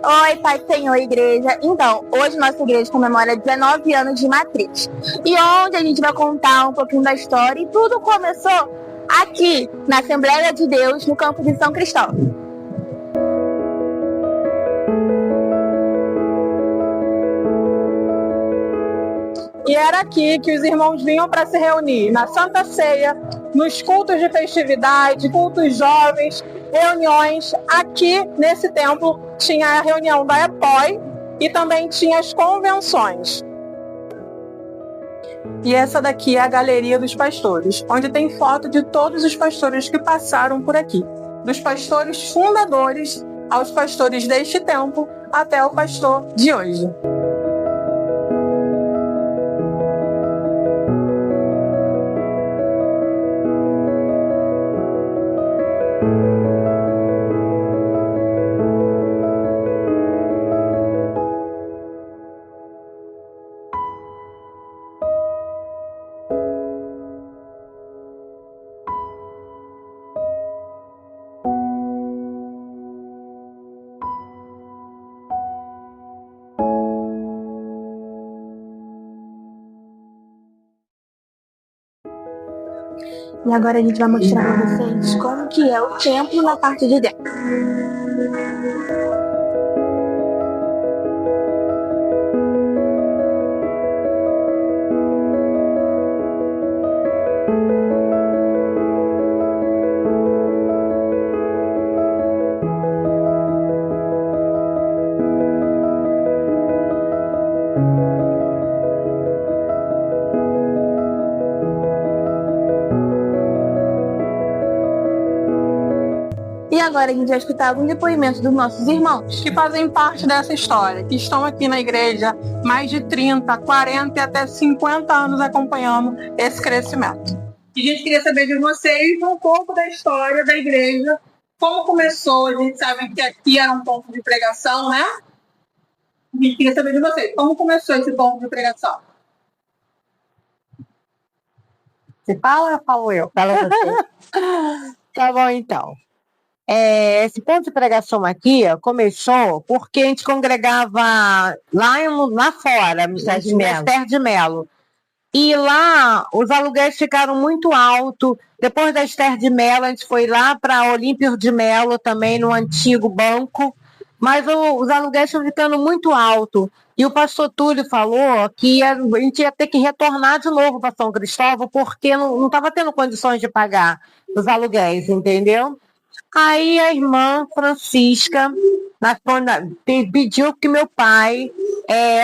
Oi, Pai do Senhor, igreja. Então, hoje nossa igreja comemora 19 anos de matriz. E onde a gente vai contar um pouquinho da história. E tudo começou aqui, na Assembleia de Deus, no campo de São Cristóvão. E era aqui que os irmãos vinham para se reunir, na Santa Ceia, nos cultos de festividade, cultos jovens, reuniões. Aqui, nesse templo, tinha a reunião da EPOI e também tinha as convenções. E essa daqui é a Galeria dos Pastores, onde tem foto de todos os pastores que passaram por aqui. Dos pastores fundadores aos pastores deste tempo até o pastor de hoje. E agora a gente vai mostrar para vocês como que é o templo na parte de dentro. E agora a gente vai escutar algum depoimento dos nossos irmãos que fazem parte dessa história, que estão aqui na igreja mais de 30, 40 e até 50 anos acompanhando esse crescimento. E a gente queria saber de vocês um pouco da história da igreja, como começou. A gente sabe que aqui era um ponto de pregação, né? A gente queria saber de vocês, como começou esse ponto de pregação? Você fala ou eu falo eu? Fala você. Tá bom, então. Esse ponto de pregação aqui começou porque a gente congregava lá fora, no Esther de Melo. E lá os aluguéis ficaram muito altos. Depois da Esther de Melo, a gente foi lá para Olímpio de Melo, também no antigo banco. Mas os aluguéis estão ficando muito altos. E o pastor Túlio falou que a gente ia ter que retornar de novo para São Cristóvão, porque não estava tendo condições de pagar os aluguéis, entendeu? Aí a irmã Francisca pediu que meu pai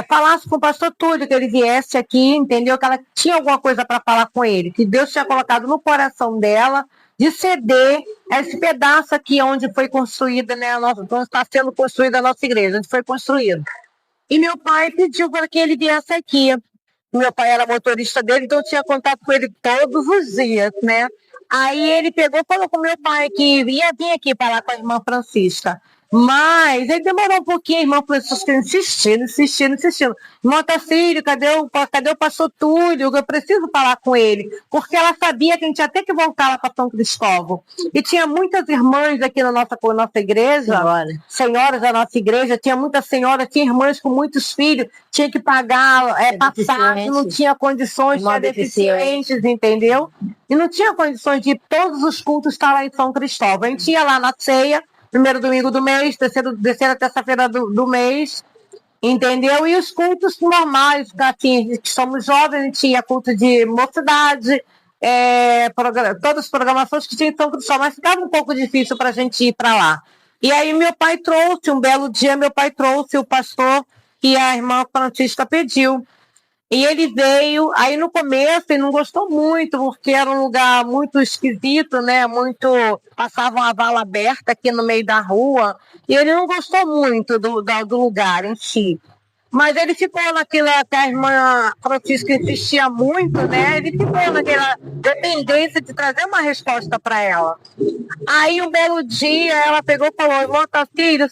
falasse com o pastor Túlio, que ele viesse aqui, entendeu? Que ela tinha alguma coisa para falar com ele, que Deus tinha colocado no coração dela de ceder esse pedaço aqui onde foi construída, né, onde está sendo construída a nossa igreja, onde foi construída. E meu pai pediu para que ele viesse aqui. Meu pai era motorista dele, então eu tinha contato com ele todos os dias, né? Aí ele pegou e falou com meu pai que ia vir aqui falar com a irmã Francisca. Mas ele demorou um pouquinho, a irmã Francisca insistindo. Irmã Tacílio, cadê o pastor Túlio? Eu preciso falar com ele. Porque ela sabia que a gente ia ter que voltar lá para São Cristóvão. E tinha muitas irmãs aqui na nossa igreja, senhoras da nossa igreja, tinha muitas senhoras, tinha irmãs com muitos filhos, tinha que pagar passagem, não tinha condições, tinha deficientes, entendeu? E não tinha condições de todos os cultos estar lá em São Cristóvão. A gente ia lá na ceia, primeiro domingo do mês, terceira terça-feira do mês, entendeu? E os cultos normais, assim, que somos jovens, a gente ia culto de mocidade, todas as programações que tinha em São Cristóvão, mas ficava um pouco difícil para a gente ir para lá. E aí um belo dia, meu pai trouxe o pastor que a irmã Francisca pediu. E ele veio, aí no começo ele não gostou muito, porque era um lugar muito esquisito, né? Passava uma vala aberta aqui no meio da rua, e ele não gostou muito do lugar em si. Mas ele ficou naquela, que a irmã Francisca insistia muito, né? Ele ficou naquela dependência de trazer uma resposta para ela. Aí um belo dia ela pegou e falou: irmã Tacílio,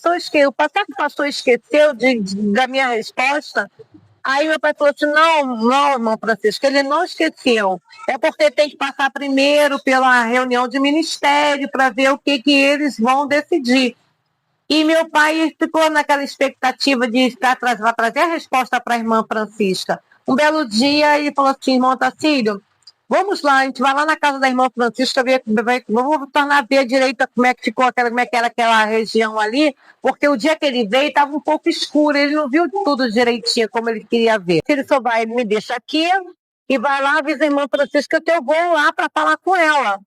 o pastor esqueceu da minha resposta? Aí meu pai falou assim: não, irmão Francisco, ele não esqueceu. É porque tem que passar primeiro pela reunião de ministério para ver o que eles vão decidir. E meu pai ficou naquela expectativa de vai trazer a resposta para a irmã Francisca. Um belo dia ele falou assim, irmão Tacílio, vamos lá, a gente vai lá na casa da irmã Francisca, vamos tornar a ver direito como é que ficou, como é que era aquela região ali, porque o dia que ele veio estava um pouco escuro, ele não viu tudo direitinho como ele queria ver. Se ele souber, ele me deixa aqui e vai lá, avisa a irmã Francisca que eu vou lá para falar com ela.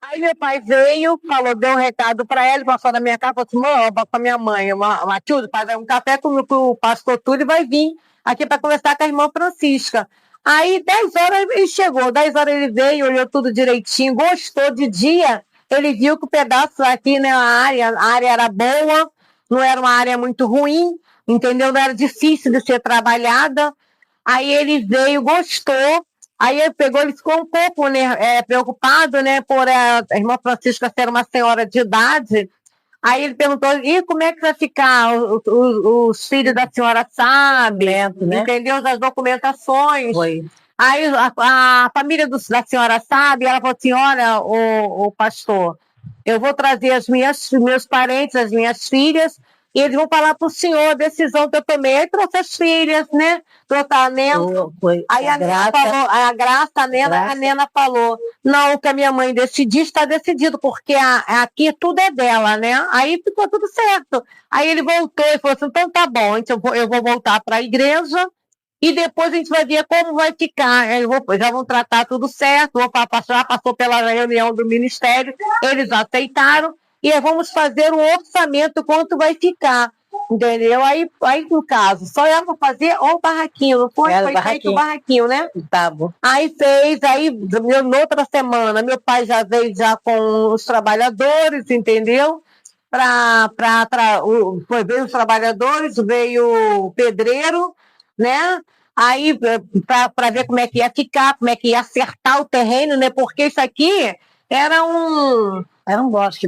Aí meu pai veio, falou, deu um recado para ela, passou na minha casa, falou assim, com a minha mãe, Matilde, fazer um café com o pastor Túlio e vai vir aqui para conversar com a irmã Francisca. Aí 10 horas ele chegou, 10 horas ele veio, olhou tudo direitinho, gostou de dia, ele viu que o pedaço aqui, né, a área era boa, não era uma área muito ruim, entendeu? Não era difícil de ser trabalhada. Aí ele veio, gostou. Aí ele pegou, ele ficou um pouco, né, preocupado, né, por a irmã Francisca ser uma senhora de idade. Aí ele perguntou, e como é que vai ficar? Os filhos da senhora sabem, né? Entendeu? As documentações. Foi. Aí a família da senhora sabe, ela falou assim, olha, o pastor, eu vou trazer meus parentes, as minhas filhas, e eles vão falar para o senhor a decisão que eu tomei. Aí trouxe as filhas, né? Trouxe a Nena. Aí a Nena falou, a Graça, a Nena falou, não, o que a minha mãe decidir está decidido, porque aqui tudo é dela, né? Aí ficou tudo certo. Aí ele voltou e falou assim, então tá bom, então eu vou voltar para a igreja e depois a gente vai ver como vai ficar. Já vão tratar tudo certo, já passou pela reunião do ministério, eles aceitaram. E vamos fazer um orçamento, quanto vai ficar, entendeu? Aí no caso, só ela vai fazer o barraquinho, não foi? Foi feito o barraquinho, né? Tá bom. Aí fez, na outra semana, meu pai já veio já com os trabalhadores, entendeu? Veio os trabalhadores, veio o pedreiro, né? Aí, para ver como é que ia ficar, como é que ia acertar o terreno, né? Porque isso aqui era um bosque.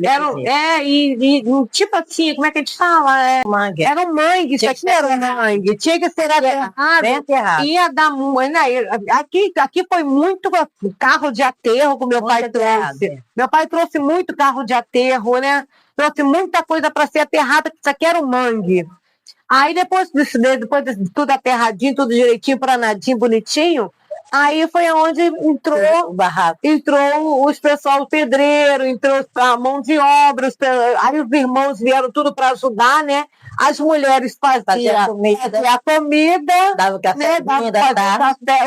Tipo assim, como é que a gente fala? Mangue. Era um mangue, isso aqui era um mangue. Tinha que ser aterrado. Ia dar muito. Aqui foi muito carro de aterro que meu pai trouxe. Meu pai trouxe muito carro de aterro, né? Trouxe muita coisa para ser aterrada, que isso aqui era um mangue. Aí depois de tudo aterradinho, tudo direitinho, planadinho, bonitinho, aí foi onde entrou os pessoal, o pedreiro, entrou a mão de obra, aí os irmãos vieram tudo para ajudar, né? As mulheres faziam a comida, dava o café,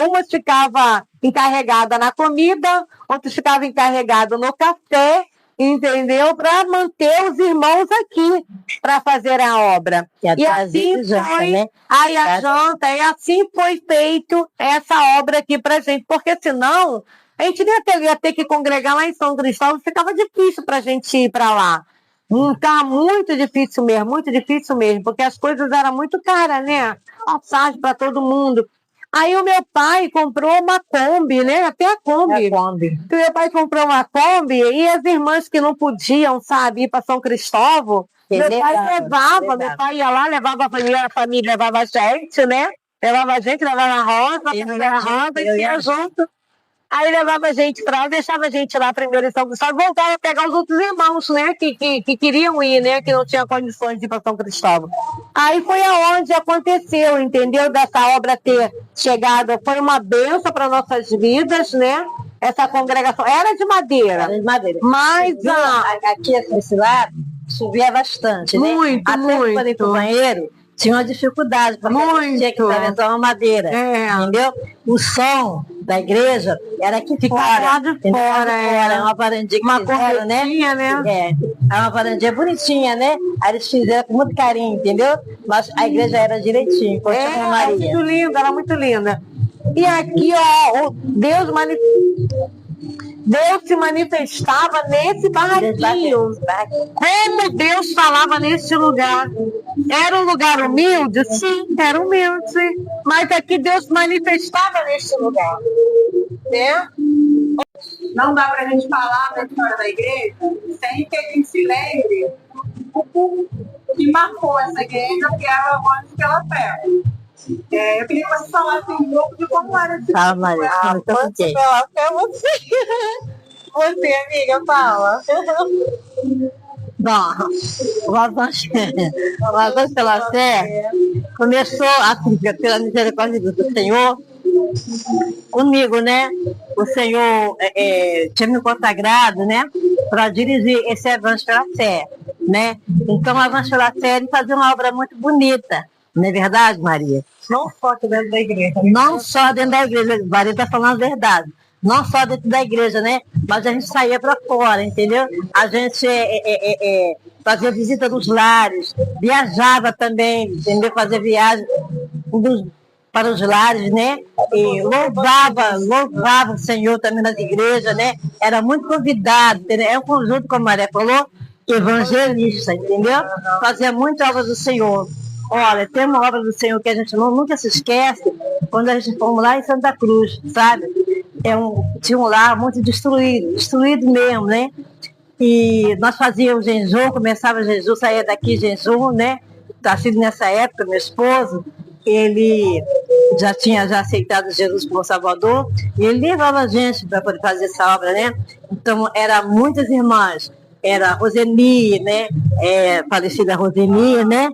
umas ficavam encarregadas na comida, outras ficavam encarregadas no café, entendeu? Para manter os irmãos aqui para fazer a obra. E assim foi, né? Aí a janta, e assim foi feito essa obra aqui para gente, porque senão a gente ia ter que congregar lá em São Cristóvão, ficava difícil para a gente ir para lá. Tá muito difícil mesmo, porque as coisas eram muito caras, né? Passagem para todo mundo. Aí o meu pai comprou uma Kombi, né? Até a Kombi. Meu pai comprou uma Kombi e as irmãs que não podiam, sabe, ir para São Cristóvão, meu pai levava, meu pai ia lá, levava a família levava a gente, né? Levava a gente, levava a Rosa, e ia junto. Aí levava a gente para lá, deixava a gente lá primeiro em São Cristóvão, voltava a pegar os outros irmãos, né? Que queriam ir, né? Que não tinham condições de ir para São Cristóvão. Aí foi aonde aconteceu, entendeu? Dessa obra ter chegado, foi uma bênção para nossas vidas, né? Essa congregação era de madeira. Mas aqui, esse lado, chovia bastante, né? Muito. Para ir para o banheiro, tinha uma dificuldade, porque tinha que atravessar uma madeira, entendeu? O som da igreja era aqui fora. Era uma varandinha que fizeram, né? É uma varandinha bonitinha, né? Aí eles fizeram com muito carinho, entendeu? Mas a igreja era direitinho. Era muito linda. E aqui, ó, Deus se manifestava nesse barraquinho. Como Deus falava nesse lugar. Era um lugar humilde? Sim, era humilde. Mas aqui Deus se manifestava nesse lugar. Né? Não dá para a gente falar da história da igreja sem que a gente se lembre o que marcou essa igreja, que era o antes que ela pega. Eu queria que você falasse um pouco de como era esse Você, amiga, fala. Bom, o avanço pela fé começou assim, pela misericórdia do Senhor, comigo, né? O Senhor tinha me consagrado, né? Para dirigir esse avanço pela fé, né? Então, o avanço pela fé, ele fazia uma obra muito bonita, não é verdade, Maria? Não só aqui dentro da igreja. Não só dentro da igreja, Maria está falando a verdade. Não só dentro da igreja, né? Mas a gente saía para fora, entendeu? A gente fazia visita nos lares, viajava também, entendeu? Fazia viagem para os lares, né? E louvava o Senhor também nas igrejas, né? Era muito convidado, entendeu? É um conjunto, como a Maria falou, evangelista, entendeu? Fazia muita obra do Senhor. Olha, tem uma obra do Senhor que a gente nunca se esquece, quando a gente fomos lá em Santa Cruz, sabe? Tinha um lar muito destruído mesmo, né? E nós fazíamos jejum, começava jejum, saía daqui jejum, né? Assim, nessa época, meu esposo, ele já tinha aceitado Jesus como Salvador, e ele levava a gente para poder fazer essa obra, né? Então, eram muitas irmãs. Era a Roseni, né? Falecida Roseni, né?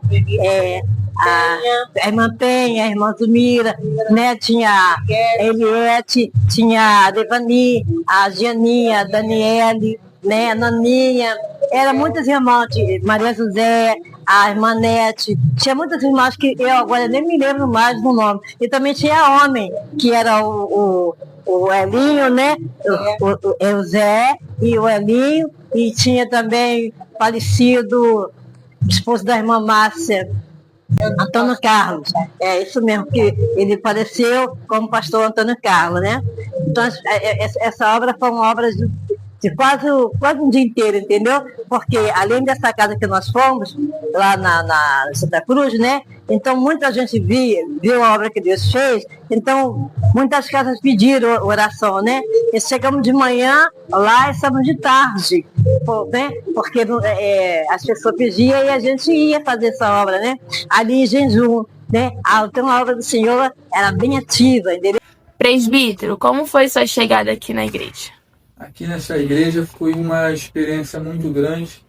A irmã Penha, a irmã Zumira, né? Tinha a Eliette, tinha a Devani, a Gianinha, a Daniele, né? A Naninha. Eram muitas irmãs, Maria José, a irmã Nete. Tinha muitas irmãs que eu agora nem me lembro mais do nome. E também tinha homem, que era o Elinho, né? O Zé e o Elinho. E tinha também falecido o esposo da irmã Márcia, Antônio Carlos. É isso mesmo, que ele faleceu como pastor Antônio Carlos, né? Então, essa obra foi uma obra de quase um dia inteiro, entendeu? Porque além dessa casa que nós fomos, lá na Santa Cruz, né? Então muita gente viu a obra que Deus fez, então muitas casas pediram oração, né? E chegamos de manhã lá e saímos de tarde, né? Porque as pessoas pediam e a gente ia fazer essa obra, né? Ali em jejum, né? Então a obra do Senhor era bem ativa, entendeu? Presbítero, como foi sua chegada aqui na igreja? Aqui nessa igreja foi uma experiência muito grande,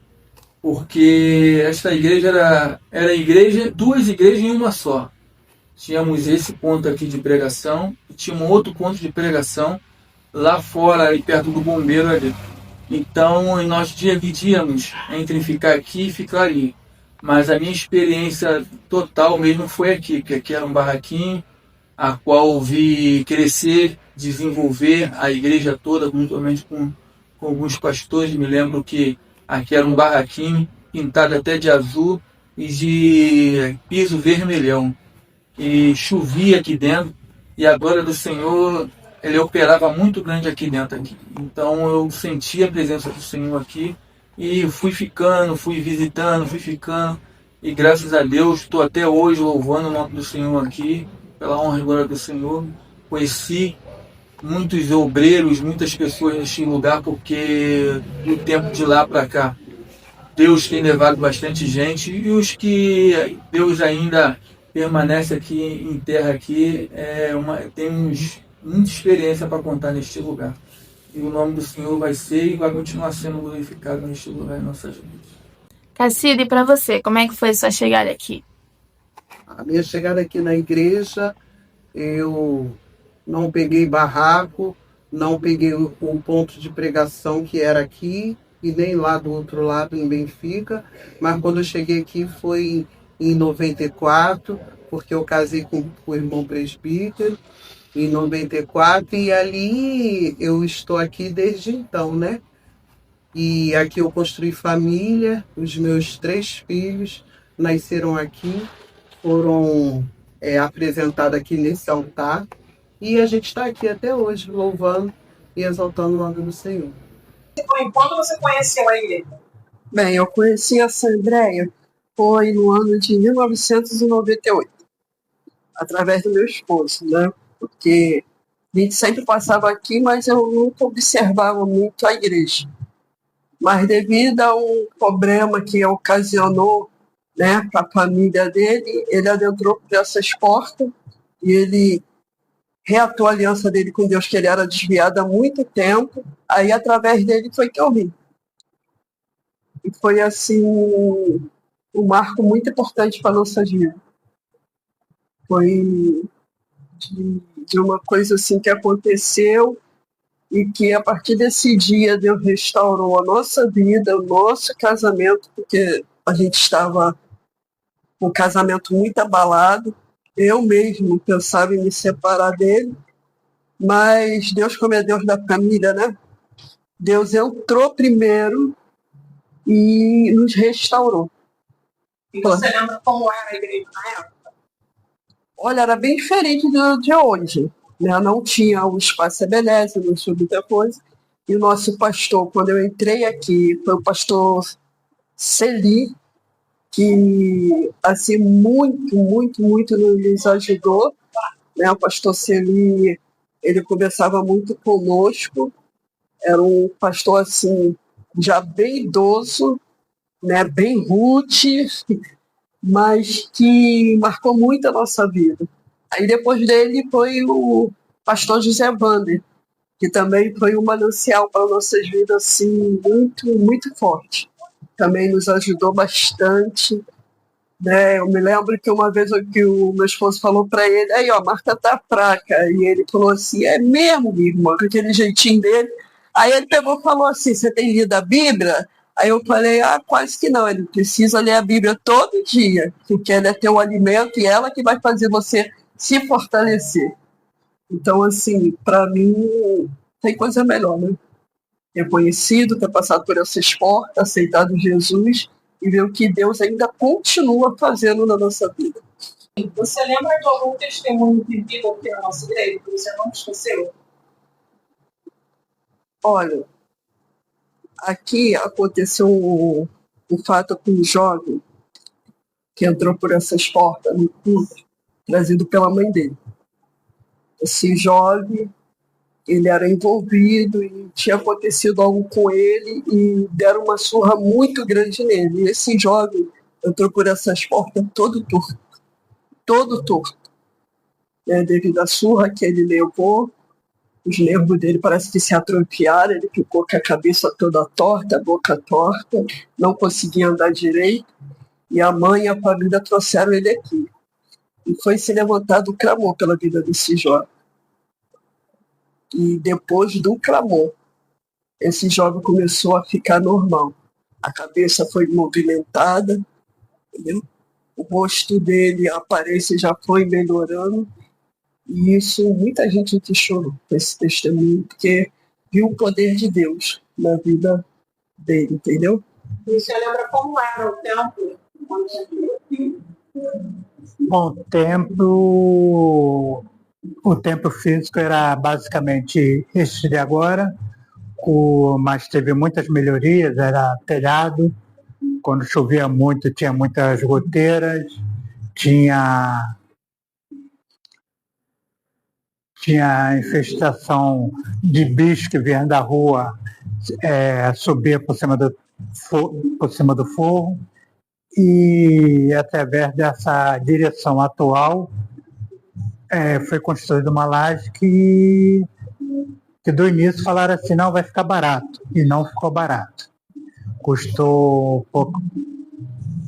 porque esta igreja era duas igrejas em uma só. Tínhamos esse ponto aqui de pregação e tinha um outro ponto de pregação lá fora, ali perto do bombeiro ali. Então nós dividíamos entre ficar aqui e ficar ali. Mas a minha experiência total mesmo foi aqui, que aqui era um barraquinho, a qual vi crescer, desenvolver a igreja toda, juntamente com alguns pastores. Me lembro que aqui era um barraquinho, pintado até de azul e de piso vermelhão. E chovia aqui dentro, e a glória do Senhor, ele operava muito grande aqui dentro. Então eu senti a presença do Senhor aqui, e fui visitando, e graças a Deus estou até hoje louvando o nome do Senhor aqui, pela honra e glória do Senhor. Conheci muitos obreiros, muitas pessoas neste lugar, porque do tempo de lá para cá, Deus tem levado bastante gente, e os que Deus ainda permanece aqui em terra aqui, temos muita experiência para contar neste lugar. E o nome do Senhor vai ser e vai continuar sendo glorificado neste lugar em nossas vidas. Cacilda, e para você, como é que foi sua chegada aqui? A minha chegada aqui na igreja, eu não peguei barraco, não peguei um ponto de pregação que era aqui, e nem lá do outro lado, em Benfica, mas quando eu cheguei aqui foi em 94, porque eu casei com o irmão presbítero, em 94, e ali eu estou aqui desde então, né? E aqui eu construí família, os meus 3 filhos nasceram aqui, foram apresentados aqui nesse altar, e a gente está aqui até hoje, louvando e exaltando o nome do Senhor. Quando você conheceu a igreja? Bem, eu conheci a Assembleia foi no ano de 1998, através do meu esposo, né? Porque a gente sempre passava aqui, mas eu nunca observava muito a igreja. Mas devido a um problema que ocasionou, né, para a família dele, ele adentrou por essas portas e ele reatou a aliança dele com Deus, que ele era desviado há muito tempo. Aí, através dele, foi que eu vim. E foi assim um marco muito importante para nossa vida. Foi de uma coisa assim que aconteceu e que a partir desse dia Deus restaurou a nossa vida, o nosso casamento, porque a gente estava com o casamento muito abalado. Eu mesmo pensava em me separar dele, mas Deus, como é Deus da família, né? Deus entrou primeiro e nos restaurou. E você lembra como era a igreja na época? Olha, era bem diferente do de hoje, né? Não tinha o espaço Ebenezer, não tinha muita coisa. E o nosso pastor, quando eu entrei aqui, foi o pastor Celi, que assim, muito nos ajudou. Né? O pastor Celi, ele conversava muito conosco, era um pastor assim, já bem idoso, né? Bem rude, mas que marcou muito a nossa vida. Aí depois dele foi o pastor José Wander, que também foi um manancial para nossas vidas assim, muito forte. Também nos ajudou bastante. Né? Eu me lembro que uma vez que o meu esposo falou para ele, aí ó, a Marta tá fraca, e ele falou assim, é mesmo, minha irmã, com aquele jeitinho dele. Aí ele pegou e falou assim, você tem lido a Bíblia? Aí eu falei, quase que não, ele precisa ler a Bíblia todo dia, porque ela é teu alimento e ela que vai fazer você se fortalecer. Então, assim, para mim, tem coisa melhor, né? Ter conhecido, ter passado por essas portas, aceitado Jesus e ver o que Deus ainda continua fazendo na nossa vida. Você lembra de algum testemunho vivido aqui na nossa igreja que você não esqueceu? Olha, aqui aconteceu um fato com um jovem que entrou por essas portas no culto, trazido pela mãe dele. Esse jovem, ele era envolvido e tinha acontecido algo com ele e deram uma surra muito grande nele. E esse jovem entrou por essas portas todo torto, né, devido à surra que ele levou. Os nervos dele parece que se atrofiaram, ele ficou com a cabeça toda torta, a boca torta, não conseguia andar direito. E a mãe e a família trouxeram ele aqui. E foi se levantado o clamor pela vida desse jovem. E depois do clamor, esse jovem começou a ficar normal. A cabeça foi movimentada, entendeu? O rosto dele, a aparência já foi melhorando. E isso, muita gente aqui chorou com esse testemunho, porque viu o poder de Deus na vida dele, entendeu? E você lembra como era o templo? Bom, o templo físico era basicamente este de agora, mas teve muitas melhorias, era telhado, quando chovia muito tinha muitas goteiras, tinha infestação de bichos que vinham da rua, subia por cima do forro, e através dessa direção atual foi construída uma laje que do início falaram assim, não, vai ficar barato, e não ficou barato. Custou pouco,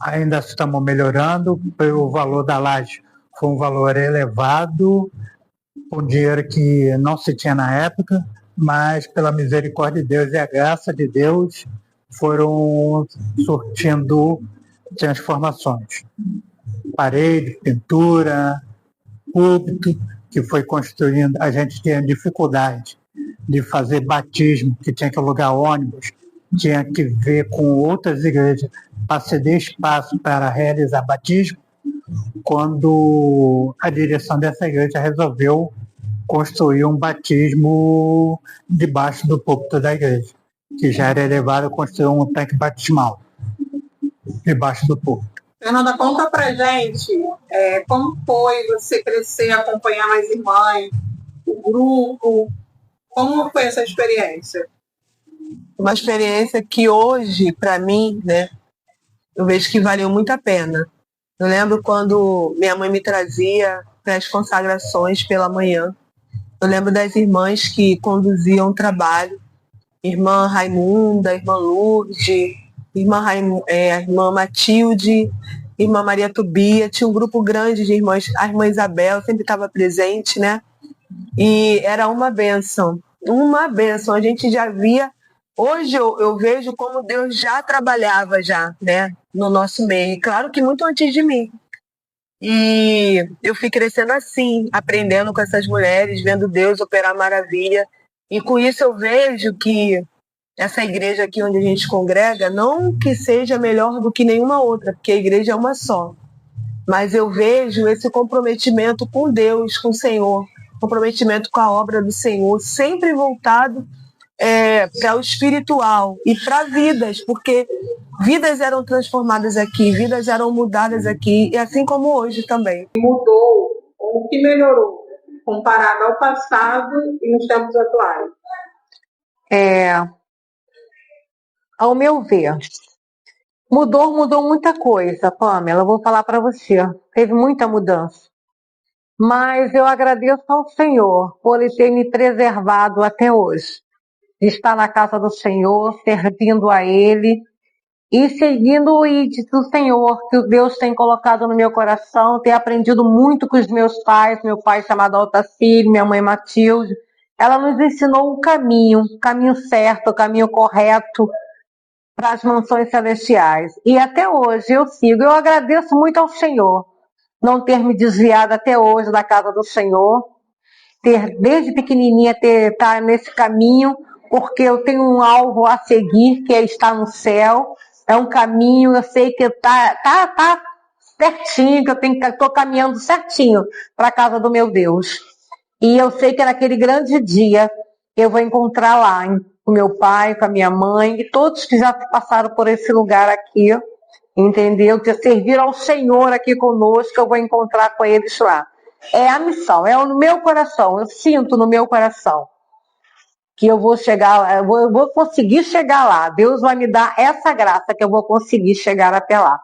ainda estamos melhorando, o valor da laje foi um valor elevado, um dinheiro que não se tinha na época, mas pela misericórdia de Deus e a graça de Deus foram surtindo transformações. Parede, pintura, púlpito, que foi construindo. A gente tinha dificuldade de fazer batismo, que tinha que alugar ônibus, tinha que ver com outras igrejas para ceder espaço para realizar batismo, quando a direção dessa igreja resolveu construir um batismo debaixo do púlpito da igreja, que já era elevado, construiu um tanque batismal debaixo do púlpito. Fernanda, conta pra gente como foi você crescer, acompanhar as irmãs, o grupo, como foi essa experiência? Uma experiência que hoje, para mim, né, eu vejo que valeu muito a pena. Eu lembro quando minha mãe me trazia para as consagrações pela manhã. Eu lembro das irmãs que conduziam o trabalho. Irmã Raimunda, irmã Lourdes, irmã Matilde, irmã Maria Tubia, tinha um grupo grande de irmãs, a irmã Isabel sempre estava presente, né? E era uma bênção, a gente já via, hoje eu vejo como Deus já trabalhava já, né, no nosso meio, claro que muito antes de mim. E eu fui crescendo assim, aprendendo com essas mulheres, vendo Deus operar maravilha. E com isso eu vejo que essa igreja aqui onde a gente congrega, não que seja melhor do que nenhuma outra, porque a igreja é uma só. Mas eu vejo esse comprometimento com Deus, com o Senhor, comprometimento com a obra do Senhor, sempre voltado para o espiritual e para vidas, porque vidas eram transformadas aqui, vidas eram mudadas aqui, e assim como hoje também. Mudou, ou o que melhorou, comparado ao passado e nos tempos atuais? Ao meu ver, mudou muita coisa, Pamela, eu vou falar para você, teve muita mudança. Mas eu agradeço ao Senhor por Ele ter me preservado até hoje, de estar na casa do Senhor, servindo a Ele e seguindo o ídolo do Senhor, que o Deus tem colocado no meu coração, ter aprendido muito com os meus pais, meu pai chamado Altacílio, minha mãe Matilde. Ela nos ensinou o caminho certo, o caminho correto para as mansões celestiais. E até hoje eu sigo. Eu agradeço muito ao Senhor não ter me desviado até hoje da casa do Senhor, ter desde pequenininha estar nesse caminho, porque eu tenho um alvo a seguir, que é estar no céu. É um caminho, eu sei que tá certinho, que eu estou caminhando certinho para a casa do meu Deus. E eu sei que naquele grande dia eu vou encontrar lá com meu pai, com a minha mãe, e todos que já passaram por esse lugar aqui, entendeu? Que serviram ao Senhor aqui conosco, eu vou encontrar com eles lá. É a missão, é no meu coração, eu sinto no meu coração que eu vou chegar, eu vou conseguir chegar lá. Deus vai me dar essa graça que eu vou conseguir chegar até lá.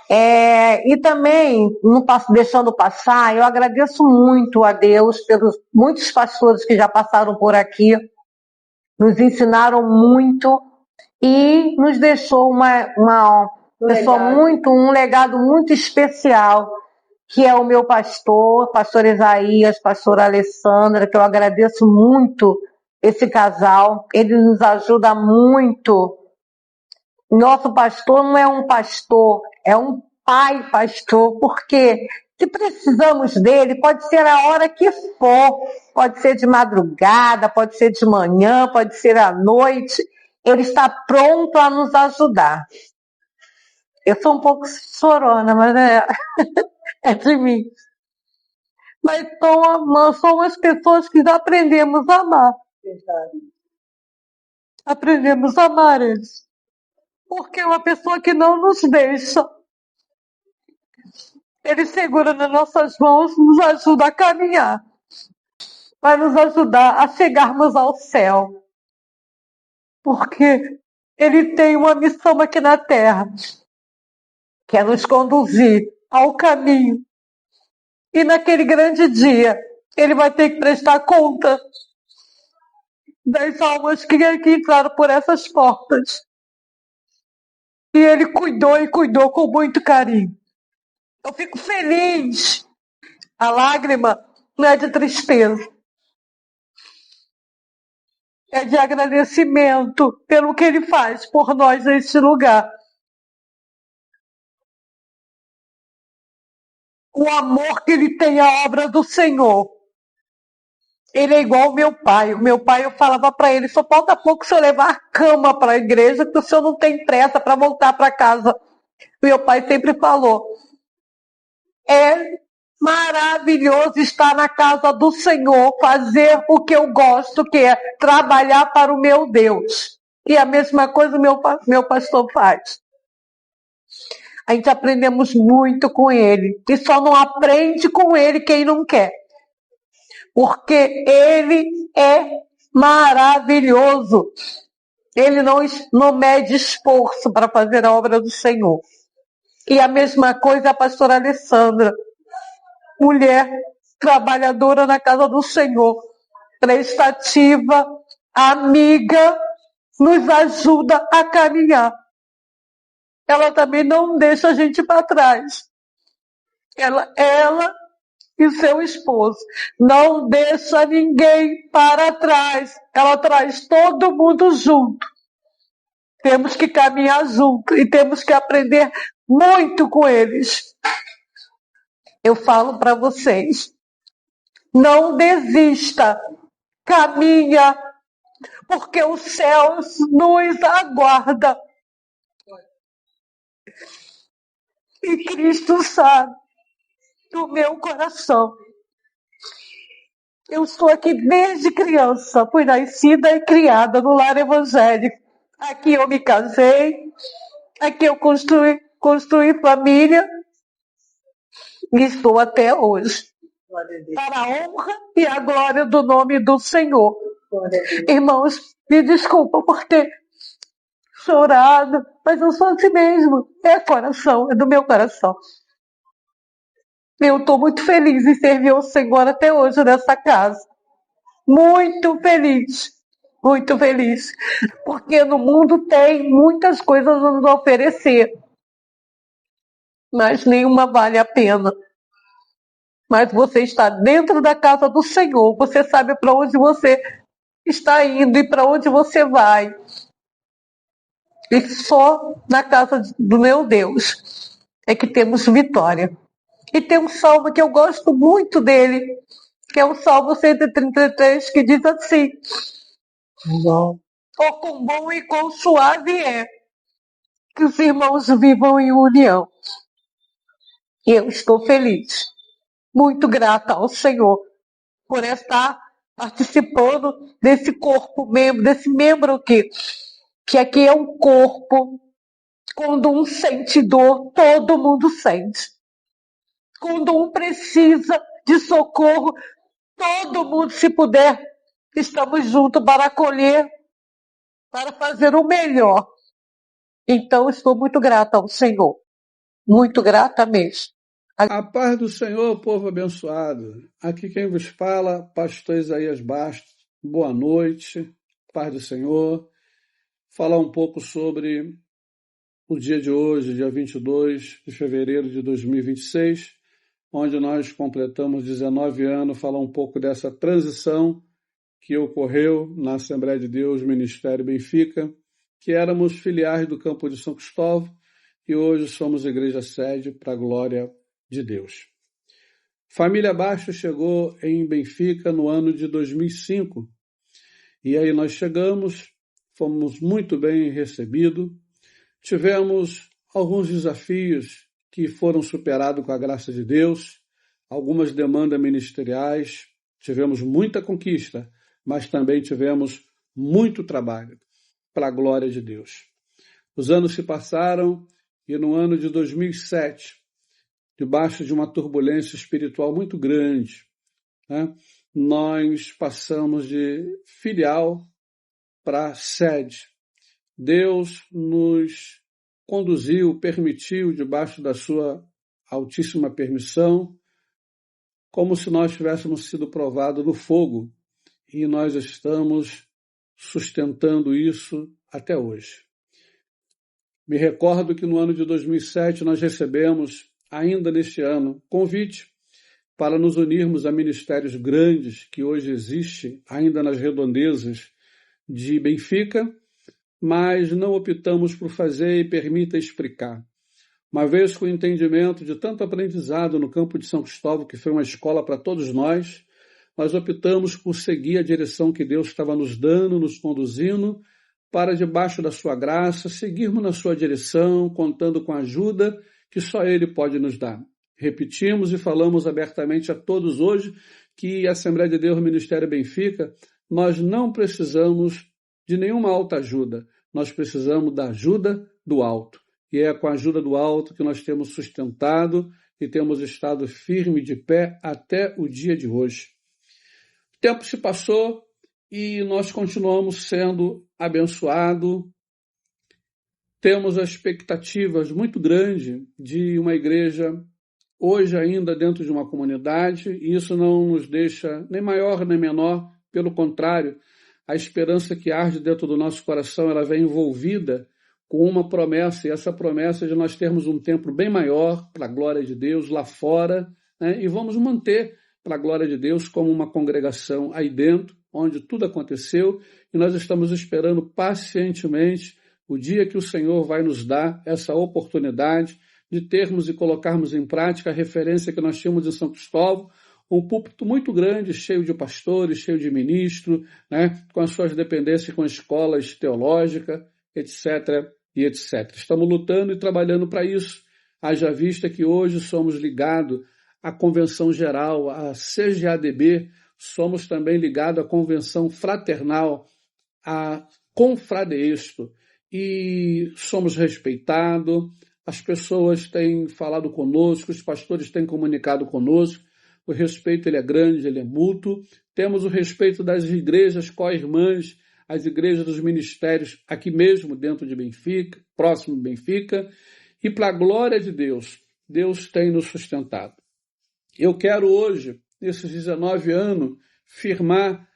E também, não deixando passar, eu agradeço muito a Deus pelos muitos pastores que já passaram por aqui, nos ensinaram muito e nos deixou um legado muito especial, que é o meu pastor Isaías, pastora Alessandra, que eu agradeço muito esse casal, ele nos ajuda muito. Nosso pastor não é um pastor, é um pai pastor, porque se precisamos dele, pode ser a hora que for, pode ser de madrugada, pode ser de manhã, pode ser à noite, ele está pronto a nos ajudar. Eu sou um pouco chorona, mas é de mim. Mas são as pessoas que aprendemos a amar. Verdade. Aprendemos a amar eles. Porque é uma pessoa que não nos deixa. Ele segura nas nossas mãos, nos ajuda a caminhar. Vai nos ajudar a chegarmos ao céu. Porque ele tem uma missão aqui na terra, que é nos conduzir ao caminho. E naquele grande dia, ele vai ter que prestar conta das almas que entraram por essas portas. E ele cuidou com muito carinho. Eu fico feliz. A lágrima não é de tristeza. É de agradecimento pelo que ele faz por nós neste lugar. O amor que ele tem à obra do Senhor. Ele é igual ao meu pai. O meu pai, eu falava para ele, só falta pouco se eu levar a cama para a igreja, que o senhor não tem pressa para voltar para casa. Meu pai sempre falou, é maravilhoso estar na casa do Senhor, fazer o que eu gosto, que é trabalhar para o meu Deus. E a mesma coisa meu pastor faz. A gente aprendemos muito com ele. E só não aprende com ele quem não quer. Porque ele é maravilhoso. Ele não mede esforço para fazer a obra do Senhor. E a mesma coisa a pastora Alessandra. Mulher trabalhadora na casa do Senhor. Prestativa, amiga, nos ajuda a caminhar. ela também não deixa a gente para trás. Ela e seu esposo não deixa ninguém para trás. Ela traz todo mundo junto. Temos que caminhar junto e temos que aprender muito com eles. Eu falo para vocês, não desista, caminha, porque o céu nos aguarda. E Cristo sabe do meu coração. Eu sou aqui desde criança, fui nascida e criada no lar evangélico. Aqui eu me casei, aqui eu construí família e estou até hoje. Para a honra e a glória do nome do Senhor. Irmãos, me desculpa por ter chorado, mas eu sou assim mesmo. É coração, é do meu coração. Eu estou muito feliz em servir ao Senhor até hoje nessa casa. Muito feliz. Muito feliz. Porque no mundo tem muitas coisas a nos oferecer. Mas nenhuma vale a pena. Mas você está dentro da casa do Senhor. Você sabe para onde você está indo e para onde você vai. E só na casa do meu Deus é que temos vitória. E tem um salmo que eu gosto muito dele, que é o Salmo 133, que diz assim: "Oh, quão bom e quão suave é que os irmãos vivam em união." E eu estou feliz, muito grata ao Senhor por estar participando desse corpo, desse membro que aqui é um corpo. Quando um sente dor, todo mundo sente. Quando um precisa de socorro, todo mundo, se puder, estamos juntos para acolher, para fazer o melhor. Então, estou muito grata ao Senhor. Muito grata mesmo. A paz do Senhor, povo abençoado. Aqui quem vos fala, pastor Isaías Bastos. Boa noite, paz do Senhor. Falar um pouco sobre o dia de hoje, dia 22 de fevereiro de 2026, onde nós completamos 19 anos, falar um pouco dessa transição que ocorreu na Assembleia de Deus, Ministério Benfica, que éramos filiais do campo de São Cristóvão e hoje somos igreja sede para a glória de Deus. Família Bastos chegou em Benfica no ano de 2005 e aí nós chegamos, fomos muito bem recebidos, tivemos alguns desafios que foram superados com a graça de Deus, algumas demandas ministeriais, tivemos muita conquista, mas também tivemos muito trabalho para a glória de Deus. Os anos se passaram e no ano de 2007, debaixo de uma turbulência espiritual muito grande, né, nós passamos de filial para sede. Deus nos conduziu, permitiu, debaixo da sua altíssima permissão, como se nós tivéssemos sido provados no fogo, e nós estamos sustentando isso até hoje. Me recordo que no ano de 2007 nós recebemos, ainda neste ano, convite para nos unirmos a ministérios grandes que hoje existem ainda nas redondezas de Benfica, mas não optamos por fazer e permita explicar. Uma vez com o entendimento de tanto aprendizado no campo de São Cristóvão, que foi uma escola para todos nós optamos por seguir a direção que Deus estava nos dando, nos conduzindo, para debaixo da sua graça, seguirmos na sua direção, contando com a ajuda que só Ele pode nos dar. Repetimos e falamos abertamente a todos hoje que a Assembleia de Deus Ministério Benfica, nós não precisamos de nenhuma alta ajuda, nós precisamos da ajuda do alto. E é com a ajuda do alto que nós temos sustentado e temos estado firme de pé até o dia de hoje. O tempo se passou e nós continuamos sendo abençoados. Temos expectativas muito grandes de uma igreja hoje ainda dentro de uma comunidade, e isso não nos deixa nem maior nem menor, pelo contrário, a esperança que arde dentro do nosso coração, ela vem envolvida com uma promessa, e essa promessa é de nós termos um templo bem maior para a glória de Deus lá fora, né? E vamos manter para a glória de Deus como uma congregação aí dentro, onde tudo aconteceu, e nós estamos esperando pacientemente o dia que o Senhor vai nos dar essa oportunidade de termos e colocarmos em prática a referência que nós tínhamos em São Cristóvão, um púlpito muito grande, cheio de pastores, cheio de ministros, né, com as suas dependências com escolas teológicas, etc. e etc. Estamos lutando e trabalhando para isso, haja vista que hoje somos ligados à Convenção Geral, à CGADB, somos também ligados à Convenção Fraternal, à Confradeexpo, e somos respeitados, as pessoas têm falado conosco, os pastores têm comunicado conosco, o respeito ele é grande, ele é mútuo, temos o respeito das igrejas co-irmãs, as igrejas dos ministérios aqui mesmo dentro de Benfica, próximo de Benfica, e para a glória de Deus, Deus tem nos sustentado. Eu quero hoje, nesses 19 anos, firmar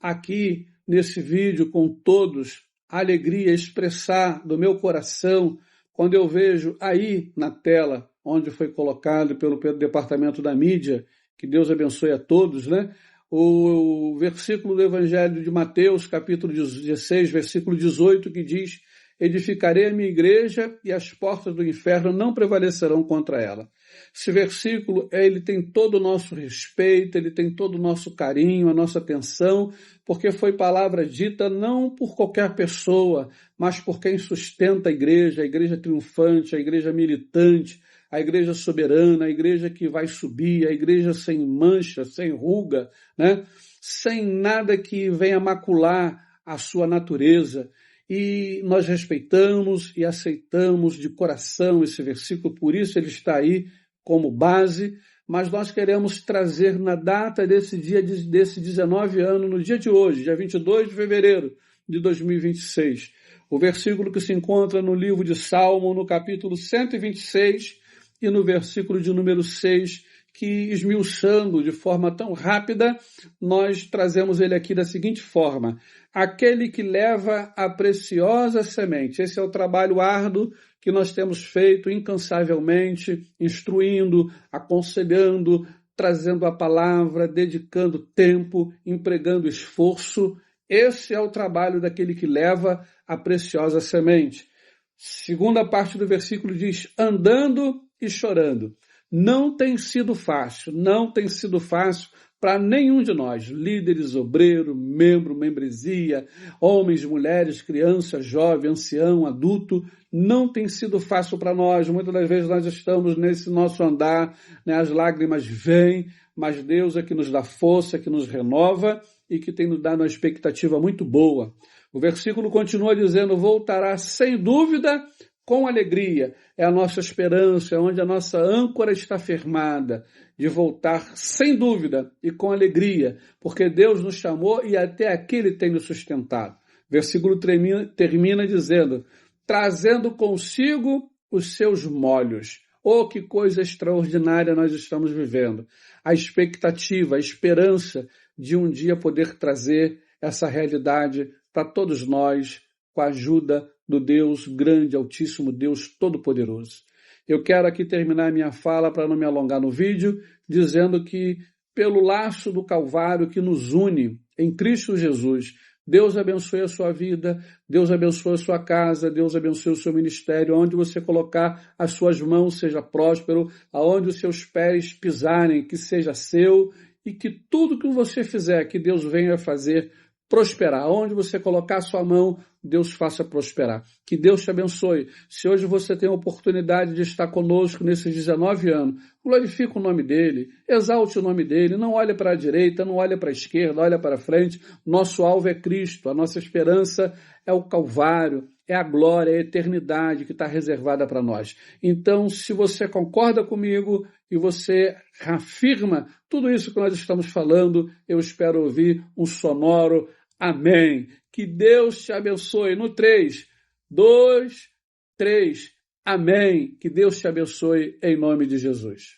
aqui nesse vídeo com todos a alegria, expressar do meu coração, quando eu vejo aí na tela, onde foi colocado pelo Departamento da Mídia, que Deus abençoe a todos, né? O versículo do Evangelho de Mateus, capítulo 16, versículo 18, que diz: edificarei a minha igreja e as portas do inferno não prevalecerão contra ela. Esse versículo, ele tem todo o nosso respeito, ele tem todo o nosso carinho, a nossa atenção, porque foi palavra dita não por qualquer pessoa, mas por quem sustenta a igreja triunfante, a igreja militante, a igreja soberana, a igreja que vai subir, a igreja sem mancha, sem ruga, né? Sem nada que venha macular a sua natureza. E nós respeitamos e aceitamos de coração esse versículo, por isso ele está aí como base, mas nós queremos trazer na data desse dia, desse 19 anos, no dia de hoje, dia 22 de fevereiro de 2026, o versículo que se encontra no livro de Salmo, no capítulo 126, e no versículo de número 6, que esmiuçando de forma tão rápida, nós trazemos ele aqui da seguinte forma: aquele que leva a preciosa semente. Esse é o trabalho árduo que nós temos feito incansavelmente, instruindo, aconselhando, trazendo a palavra, dedicando tempo, empregando esforço. Esse é o trabalho daquele que leva a preciosa semente. Segunda parte do versículo diz: andando e chorando. Não tem sido fácil para nenhum de nós, líderes, obreiro, membro, membresia, homens, mulheres, crianças, jovem, ancião, adulto, não tem sido fácil para nós. Muitas das vezes nós estamos nesse nosso andar, né? As lágrimas vêm, mas Deus é que nos dá força, que nos renova e que tem nos dado uma expectativa muito boa. O versículo continua dizendo: voltará sem dúvida com alegria. É a nossa esperança, é onde a nossa âncora está firmada, de voltar sem dúvida e com alegria, porque Deus nos chamou e até aqui Ele tem nos sustentado. O versículo termina dizendo: trazendo consigo os seus molhos. Oh, que coisa extraordinária nós estamos vivendo. A expectativa, a esperança de um dia poder trazer essa realidade para todos nós, com a ajuda do Deus grande, altíssimo, Deus todo-poderoso. Eu quero aqui terminar minha fala, para não me alongar no vídeo, dizendo que pelo laço do Calvário que nos une em Cristo Jesus, Deus abençoe a sua vida, Deus abençoe a sua casa, Deus abençoe o seu ministério, onde você colocar as suas mãos seja próspero, aonde os seus pés pisarem, que seja seu, e que tudo que você fizer, que Deus venha fazer prosperar. Onde você colocar a sua mão, Deus faça prosperar. Que Deus te abençoe. Se hoje você tem a oportunidade de estar conosco nesses 19 anos, glorifique o nome dele, exalte o nome dele, não olhe para a direita, não olhe para a esquerda, olhe para a frente. Nosso alvo é Cristo, a nossa esperança é o Calvário, é a glória, é a eternidade que está reservada para nós. Então, se você concorda comigo e você afirma tudo isso que nós estamos falando, eu espero ouvir um sonoro amém. Que Deus te abençoe. No 3, 2, 3, amém. Que Deus te abençoe em nome de Jesus.